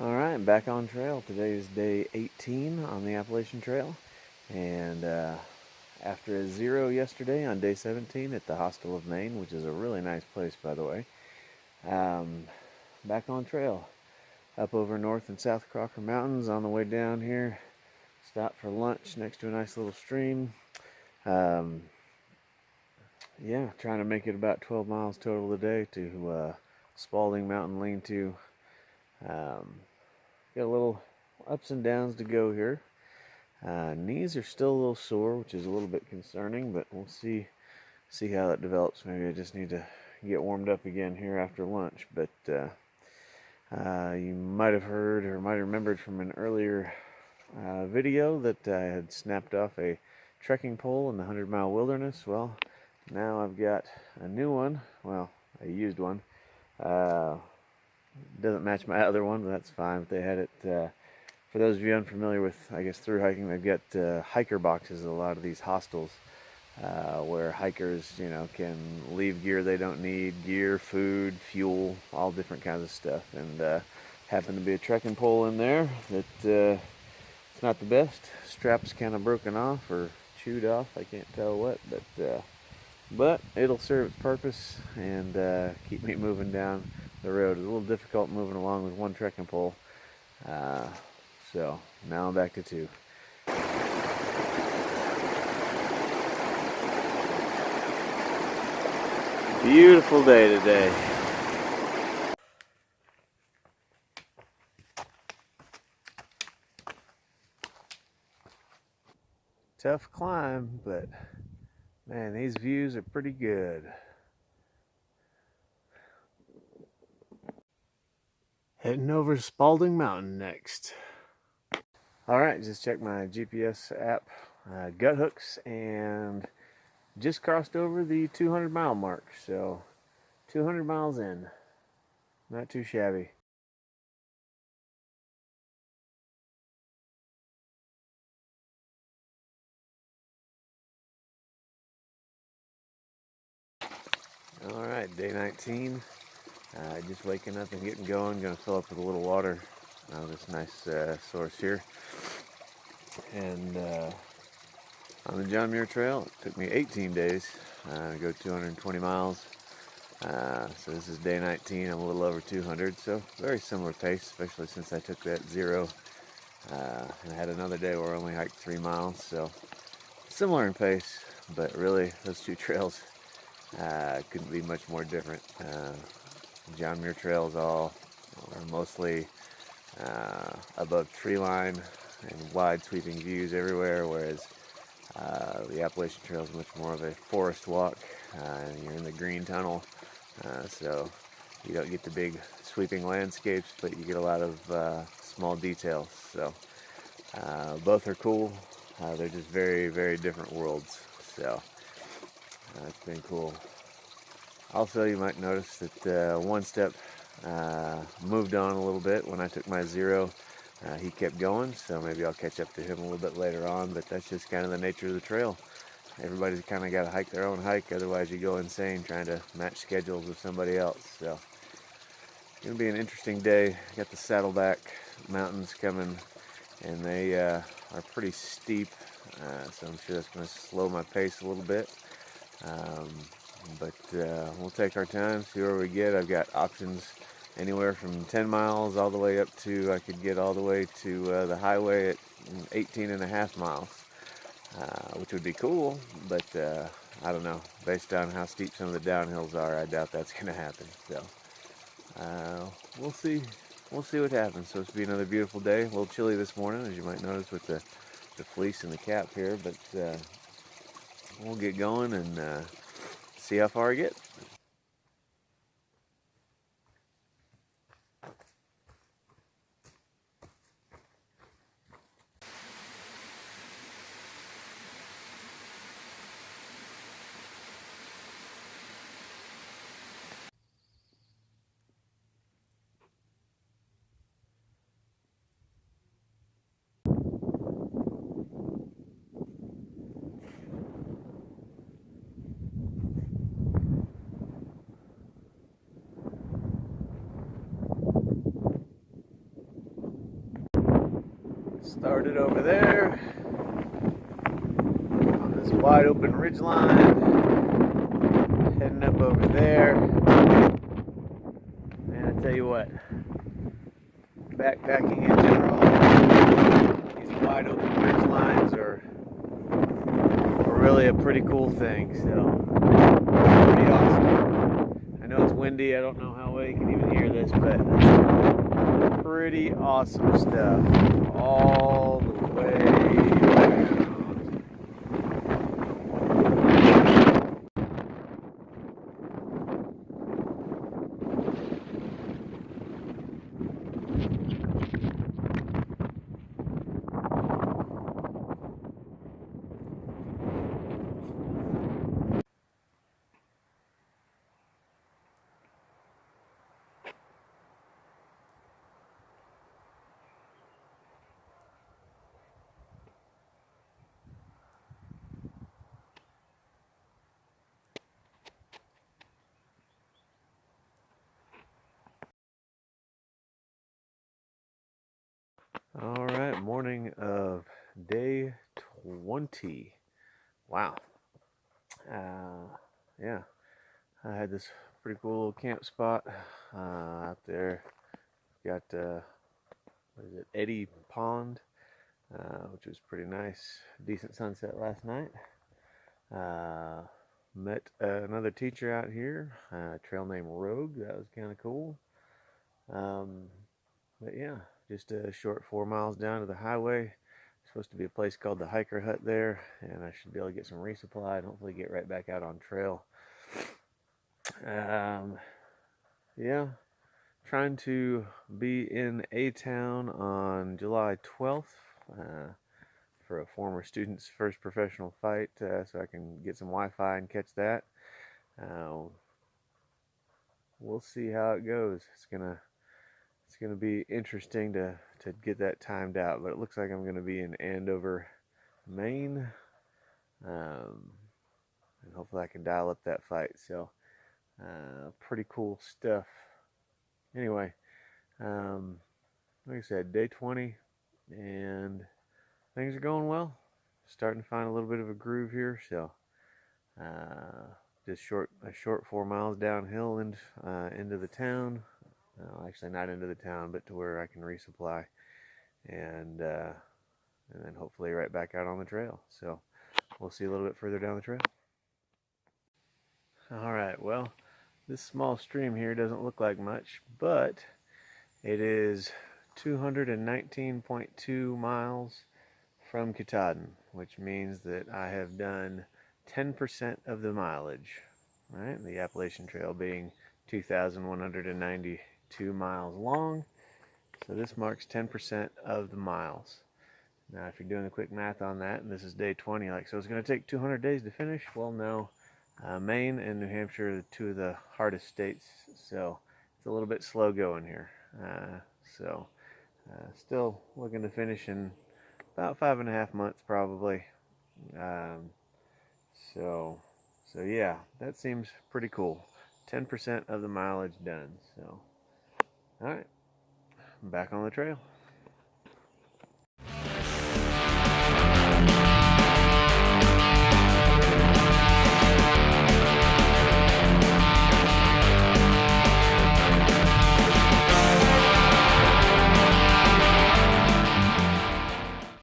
Alright, back on trail. Today is day 18 on the Appalachian Trail, and after a 0 yesterday on day 17 at the Hostel of Maine, which is a really nice place, by the way, back on trail. Up over North and South Crocker Mountains on the way down here. Stopped for lunch next to a nice little stream. Yeah, trying to make it about 12 miles total today to Spalding Mountain Lean-To. Got a little ups and downs to go here. Knees are still a little sore, which is a little bit concerning, but we'll see how that develops. Maybe I just need to get warmed up again here after lunch. But you might have heard or might have remembered from an earlier video that I had snapped off a trekking pole in the 100-mile wilderness. Well, now I've got a new one. Well, a used one. Doesn't match my other one, but that's fine. But they had it, for those of you unfamiliar with, I guess, through hiking, they've got hiker boxes at a lot of these hostels where hikers, can leave gear they don't need, gear, food, fuel, all different kinds of stuff. And happened to be a trekking pole in there that it's not the best. Strap's kind of broken off or chewed off, I can't tell what, but it'll serve its purpose and keep me moving down the road. It's a little difficult moving along with one trekking pole, so now I'm back to 2. Beautiful day today. Tough climb, but man, these views are pretty good. Heading over Spalding Mountain next. Alright, just checked my GPS app, gut hooks, and just crossed over the 200-mile mark. So 200 miles in. Not too shabby. Alright, day 19. Just waking up and getting going. Gonna fill up with a little water out of this nice source here. And on the John Muir Trail, it took me 18 days to go 220 miles. So this is day 19. I'm a little over 200, so very similar pace, especially since I took that 0. And I had another day where I only hiked 3 miles, so similar in pace, but really those two trails couldn't be much more different. John Muir trails are mostly above tree line and wide sweeping views everywhere, whereas the Appalachian Trail is much more of a forest walk. You're in the green tunnel, so you don't get the big sweeping landscapes, but you get a lot of small details. So both are cool. They're just very, very different worlds. So it's been cool. Also, you might notice that one step moved on a little bit when I took my 0. He kept going, so maybe I'll catch up to him a little bit later on, but that's just kind of the nature of the trail. Everybody's kind of got to hike their own hike, otherwise you go insane trying to match schedules with somebody else. So it's going to be an interesting day. Got the Saddleback Mountains coming, and they are pretty steep, so I'm sure that's going to slow my pace a little bit. But we'll take our time, see where we get. I've got options anywhere from 10 miles all the way up to, I could get all the way to the highway at 18.5 miles, which would be cool, but I don't know. Based on how steep some of the downhills are, I doubt that's going to happen. So we'll see. we'll see what happens. So it's be another beautiful day. A little chilly this morning, as you might notice with the fleece and the cap here, but we'll get going and see how far I get. Started over there on this wide open ridge line, heading up over there. And I tell you what, backpacking in general, these wide open ridge lines are really a pretty cool thing. So pretty awesome. I know it's windy. I don't know how well you can even hear this, but pretty awesome stuff all the way around. All right, morning of day 20. Wow. Yeah, I had this pretty cool little camp spot out there. Got what is it, Eddy Pond, which was pretty nice. Decent sunset last night. Met another teacher out here, a trail named Rogue. That was kind of cool. But yeah, just a short 4 miles down to the highway. Supposed to be a place called the Hiker Hut there, and I should be able to get some resupply and hopefully get right back out on trail. Yeah, trying to be in A-Town on July 12th for a former student's first professional fight, so I can get some Wi-Fi and catch that. We'll see how it goes. It's gonna be interesting to get that timed out, but it looks like I'm gonna be in Andover, Maine, and hopefully I can dial up that fight. So pretty cool stuff. Anyway, like I said, day 20, and things are going well. Starting to find a little bit of a groove here. So just a short 4 miles downhill and into the town. Actually, not into the town, but to where I can resupply, and then hopefully right back out on the trail. So we'll see a little bit further down the trail. All right, well, this small stream here doesn't look like much, but it is 219.2 miles from Katahdin, which means that I have done 10% of the mileage, right? The Appalachian Trail being 2,192 miles long, so this marks 10% of the miles. Now, if you're doing the quick math on that, and this is day 20, like, so it's going to take 200 days to finish? Well, no. Maine and New Hampshire are two of the hardest states, so it's a little bit slow going here. Still looking to finish in about 5.5 months, probably. So yeah, that seems pretty cool. 10% of the mileage done. So, all right, back on the trail.